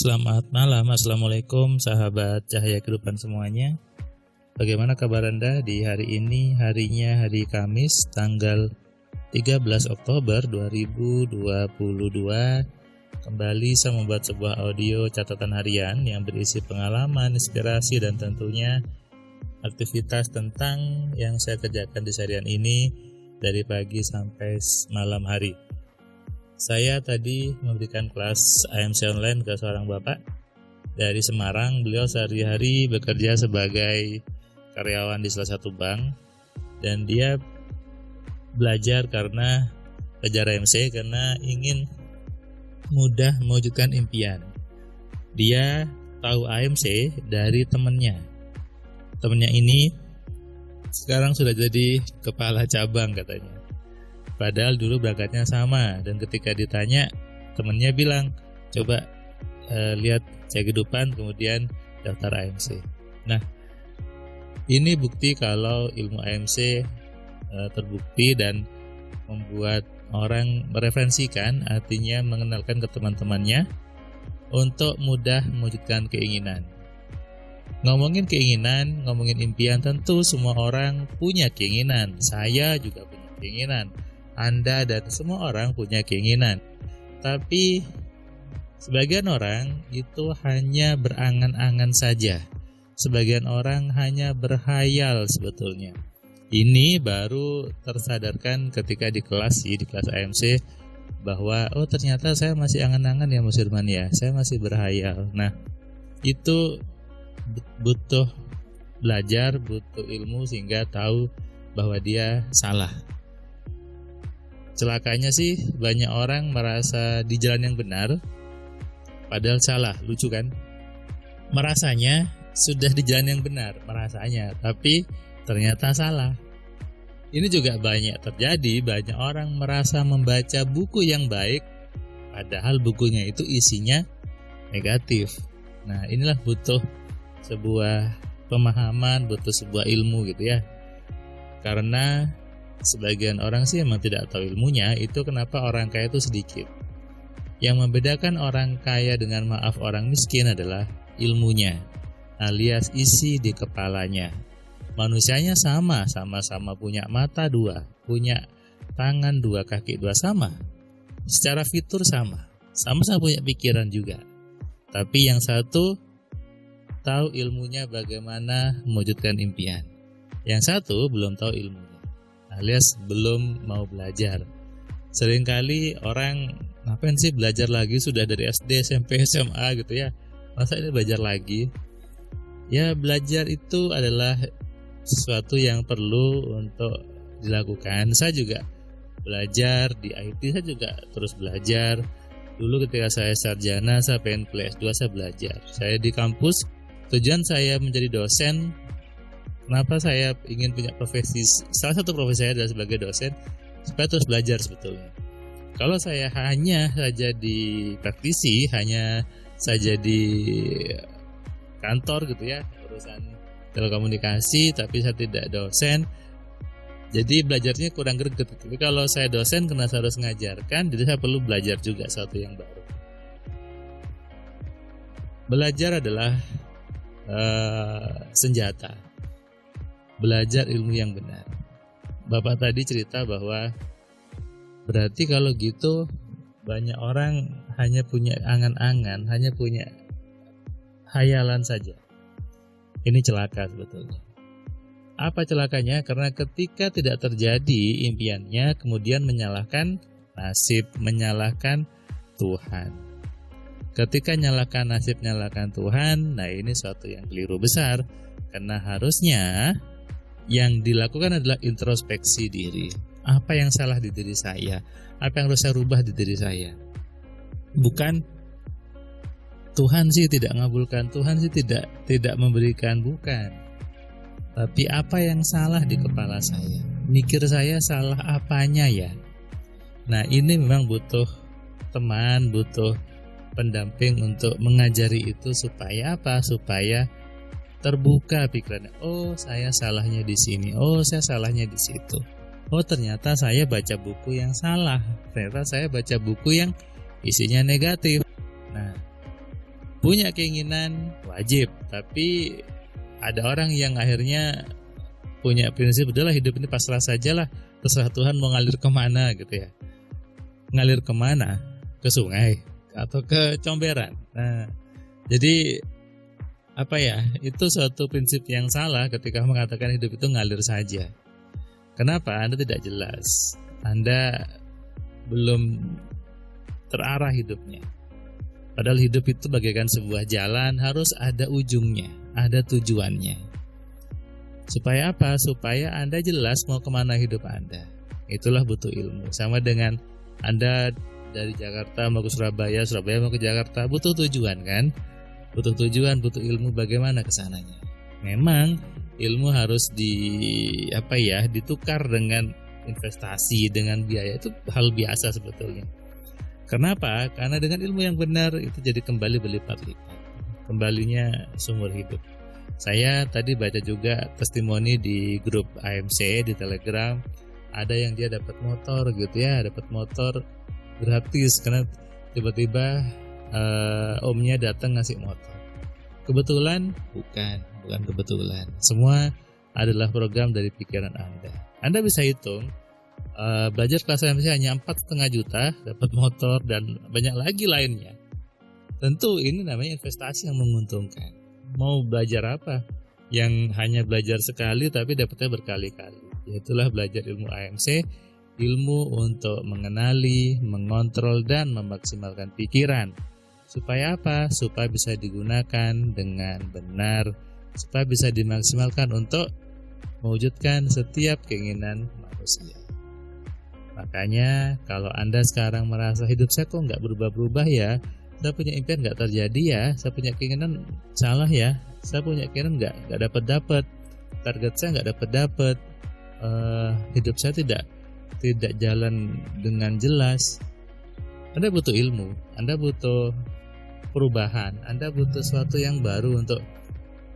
Selamat malam, Assalamualaikum sahabat Cahaya Kehidupan semuanya. Bagaimana kabar Anda di hari ini? Harinya hari Kamis tanggal 13 Oktober 2022. Kembali saya membuat sebuah audio catatan harian yang berisi pengalaman, inspirasi, dan tentunya aktivitas tentang yang saya kerjakan di seharian ini dari pagi sampai malam hari. Saya tadi memberikan kelas AMC online ke seorang bapak dari Semarang. Beliau sehari-hari bekerja sebagai karyawan di salah satu bank dan dia belajar AMC karena ingin mudah mewujudkan impian. Dia tahu AMC dari temannya. Temannya ini sekarang sudah jadi kepala cabang katanya. Padahal dulu berangkatnya sama, dan ketika ditanya temennya bilang coba lihat Cahaya Kehidupan kemudian daftar AMC. Nah, ini bukti kalau ilmu AMC terbukti dan membuat orang mereferensikan, artinya mengenalkan ke teman-temannya untuk mudah mewujudkan keinginan. Ngomongin keinginan, ngomongin impian, tentu semua orang punya keinginan. Saya juga punya keinginan. Anda dan semua orang punya keinginan. Tapi sebagian orang itu hanya berangan-angan saja. Sebagian orang hanya berhayal sebetulnya. Ini baru tersadarkan ketika di kelas AMC bahwa ternyata saya masih angan-angan ya Mas Firman ya. Saya masih berhayal. Nah, itu butuh belajar, butuh ilmu sehingga tahu bahwa dia salah. Celakanya sih banyak orang merasa di jalan yang benar padahal salah. Lucu kan? Merasanya sudah di jalan yang benar, merasanya, tapi ternyata salah. Ini juga banyak terjadi. Banyak orang merasa membaca buku yang baik padahal bukunya itu isinya negatif. Nah, inilah butuh sebuah pemahaman, butuh sebuah ilmu gitu ya. Karena sebagian orang sih emang tidak tahu ilmunya. Itu kenapa orang kaya itu sedikit. Yang membedakan orang kaya dengan orang miskin adalah ilmunya, alias isi di kepalanya. Manusianya sama-sama punya mata dua, punya tangan dua, kaki dua, sama. Secara fitur sama-sama punya pikiran juga. Tapi yang satu tahu ilmunya bagaimana mewujudkan impian. Yang satu belum tahu ilmunya, alias belum mau belajar. Seringkali orang ngapain sih belajar lagi, sudah dari SD, SMP, SMA gitu ya, masa ini belajar lagi? Ya, belajar itu adalah sesuatu yang perlu untuk dilakukan. Saya juga belajar di IT, saya juga terus belajar. Dulu ketika saya sarjana, saya pengen kuliah S2, saya belajar. Saya di kampus, tujuan saya menjadi dosen. Kenapa saya ingin punya profesi? Salah satu profesi saya adalah sebagai dosen, supaya terus belajar sebetulnya. Kalau saya hanya saja di praktisi, hanya saja di kantor gitu ya, urusan telekomunikasi, tapi saya tidak dosen, jadi belajarnya kurang greget. Tapi kalau saya dosen, karena saya harus mengajarkan, jadi saya perlu belajar juga sesuatu yang baru. Belajar adalah senjata. Belajar ilmu yang benar. Bapak tadi cerita bahwa berarti kalau gitu banyak orang hanya punya angan-angan, hanya punya hayalan saja. Ini celaka sebetulnya. Apa celakanya? Karena ketika tidak terjadi impiannya, kemudian menyalahkan nasib, menyalahkan Tuhan. Ketika nyalahkan nasib, nyalahkan Tuhan, nah ini suatu yang keliru besar. Karena harusnya yang dilakukan adalah introspeksi diri. Apa yang salah di diri saya? Apa yang harus saya rubah di diri saya? Bukan Tuhan sih tidak mengabulkan, Tuhan sih tidak memberikan, bukan. Tapi apa yang salah di kepala saya? Mikir saya salah apanya ya? Nah, ini memang butuh teman, butuh pendamping untuk mengajari itu supaya apa? Supaya terbuka pikirannya. Oh, saya salahnya di sini. Oh, saya salahnya di situ. Oh, ternyata saya baca buku yang salah. Ternyata saya baca buku yang isinya negatif. Nah, punya keinginan wajib, tapi ada orang yang akhirnya punya prinsip udahlah hidup ini pasrah sajalah, terserah Tuhan mau ngalir kemana gitu ya. Ngalir kemana? Ke sungai atau ke comberan. Nah, jadi apa ya? Itu suatu prinsip yang salah ketika mengatakan hidup itu ngalir saja. Kenapa? Anda tidak jelas. Anda belum terarah hidupnya. Padahal hidup itu bagaikan sebuah jalan, harus ada ujungnya, ada tujuannya. Supaya apa? Supaya Anda jelas mau kemana hidup Anda. Itulah butuh ilmu. Sama dengan Anda dari Jakarta mau ke Surabaya, Surabaya mau ke Jakarta, butuh tujuan kan? Butuh tujuan, butuh ilmu bagaimana kesananya. Memang ilmu harus ditukar dengan investasi, dengan biaya, itu hal biasa sebetulnya. Kenapa? Karena dengan ilmu yang benar itu jadi kembali berlipat-lipat. Kembalinya sumber hidup. Saya tadi baca juga testimoni di grup AMC di Telegram, ada yang dia dapat motor gitu ya, dapat motor gratis karena tiba-tiba omnya datang ngasih motor. Kebetulan? Bukan kebetulan. Semua adalah program dari pikiran Anda. Anda bisa hitung, belajar kelas AMC hanya 4,5 juta, dapat motor dan banyak lagi lainnya. Tentu ini namanya investasi yang menguntungkan. Mau belajar apa? Yang hanya belajar sekali tapi dapatnya berkali-kali. Yaitulah belajar ilmu AMC, ilmu untuk mengenali, mengontrol dan memaksimalkan pikiran. Supaya apa? Supaya bisa digunakan dengan benar, supaya bisa dimaksimalkan untuk mewujudkan setiap keinginan manusia. Makanya kalau Anda sekarang merasa hidup saya kok nggak berubah-berubah ya, saya punya impian nggak terjadi ya, saya punya keinginan salah ya, saya punya keinginan nggak dapat, target saya nggak dapat, hidup saya tidak jalan dengan jelas. Anda butuh ilmu, Anda butuh perubahan, Anda butuh sesuatu yang baru untuk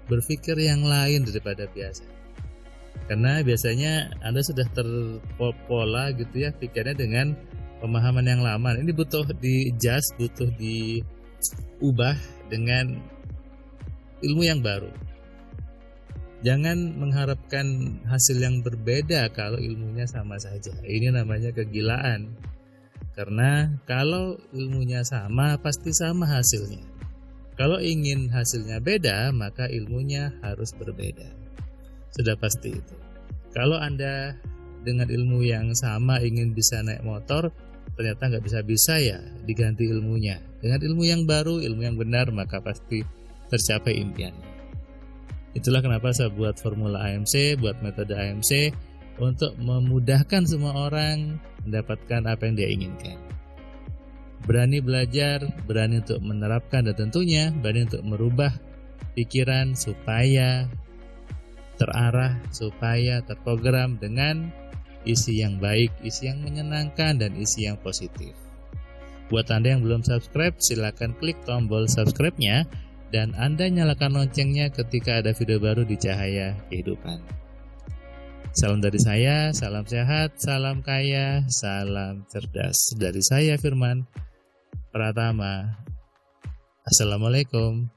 berpikir yang lain daripada biasa. Karena biasanya Anda sudah terpola gitu ya pikirnya dengan pemahaman yang lama. Ini butuh di-adjust, butuh diubah dengan ilmu yang baru. Jangan mengharapkan hasil yang berbeda kalau ilmunya sama saja. Ini namanya kegilaan. Karena kalau ilmunya sama, pasti sama hasilnya. Kalau ingin hasilnya beda, maka ilmunya harus berbeda. Sudah pasti itu. Kalau Anda dengan ilmu yang sama ingin bisa naik motor, ternyata nggak bisa-bisa ya, diganti ilmunya. Dengan ilmu yang baru, ilmu yang benar, maka pasti tercapai impiannya. Itulah kenapa saya buat formula AMC, buat metode AMC, untuk memudahkan semua orang mendapatkan apa yang dia inginkan. Berani belajar, berani untuk menerapkan, dan tentunya berani untuk merubah pikiran supaya terarah, supaya terprogram dengan isi yang baik, isi yang menyenangkan, dan isi yang positif. Buat Anda yang belum subscribe, silakan klik tombol subscribe-nya dan Anda nyalakan loncengnya ketika ada video baru di Cahaya Kehidupan. Salam dari saya, salam sehat, salam kaya, salam cerdas. Dari saya Firman Pratama. Assalamualaikum.